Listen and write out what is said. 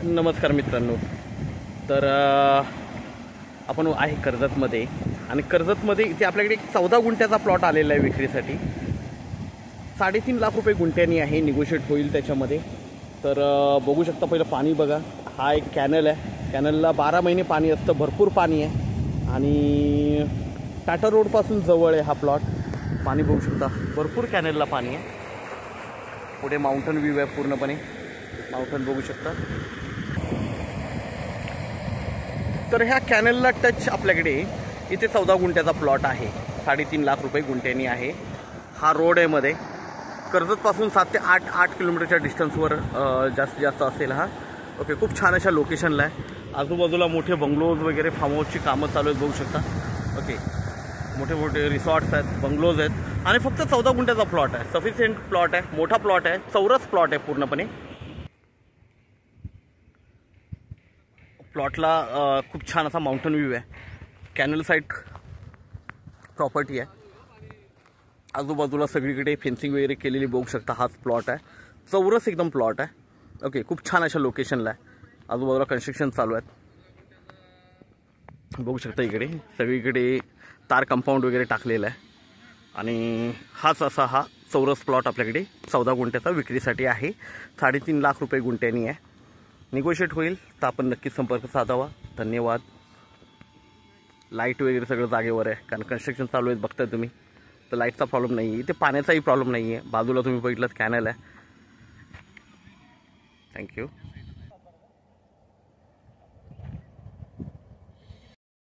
नमस्कार मित्रांनो. तर आपण आहे कर्जतमध्ये आणि कर्जतमध्ये इथे आपल्याकडे एक 14 गुंठ्याचा प्लॉट आलेला आहे विक्रीसाठी. 3.5 लाख रुपये गुंठ्यानी आहे, निगोशिएट होईल त्याच्यामध्ये. तर बघू शकता, पहिलं पाणी बघा. हा एक कॅनल आहे, कॅनलला 12 महिने पाणी असतं, भरपूर पाणी आहे आणि टाटा रोडपासून जवळ आहे हा प्लॉट. पाणी बघू शकता, भरपूर कॅनलला पाणी आहे. पुढे माउंटन व्ह्यू आहे, पूर्णपणे माउंटन बघू शकता. तर ह्या कॅनलला टच आपल्याकडे इथे 14 गुंठ्याचा प्लॉट आहे. 3.5 लाख रुपये गुंठ्यानी आहे. हा रोड आहे मध्ये, कर्जतपासून 7 ते 8 किलोमीटरच्या डिस्टन्सवर जास्तीत जास्त असेल हा. ओके, खूप छान अशा लोकेशनला आहे. आजूबाजूला मोठे बंगलोज वगैरे, फार्म हाऊसची कामं चालू आहेत बघू शकता. ओके, मोठे मोठे रिसॉर्ट्स आहेत, बंगलोज आहेत आणि फक्त 14 गुंठ्याचा प्लॉट आहे. सफिशियंट प्लॉट आहे, मोठा प्लॉट आहे, चौरस प्लॉट आहे पूर्णपणे. प्लॉटला खूप छान असा माउंटन व्ह्यू आहे, कॅनल साईड प्रॉपर्टी आहे. आजूबाजूला सगळीकडे फेन्सिंग वगैरे केलेली बघू शकता. हाच प्लॉट आहे, चौरस एकदम प्लॉट आहे. ओके, खूप छान अशा लोकेशनला आहे. आजूबाजूला कन्स्ट्रक्शन चालू आहेत बघू शकता. इकडे सगळीकडे तार कंपाऊंड वगैरे टाकलेलं आहे आणि हाच असा हा चौरस प्लॉट आपल्याकडे 14 गुंठ्याचा विक्रीसाठी आहे. 3.5 लाख रुपये गुंठ्यानी आहे. निगोशिएट होईल तर आपण नक्कीच संपर्क साधावा. धन्यवाद. लाईट वगैरे सगळं जागेवर आहे, कारण कन्स्ट्रक्शन चालू आहे बघताय तुम्ही. तर लाईटचा प्रॉब्लेम नाही आहे इथे, पाण्याचाही प्रॉब्लेम नाही आहे. बाजूला तुम्ही बघितलं कॅनल आहे. थँक्यू.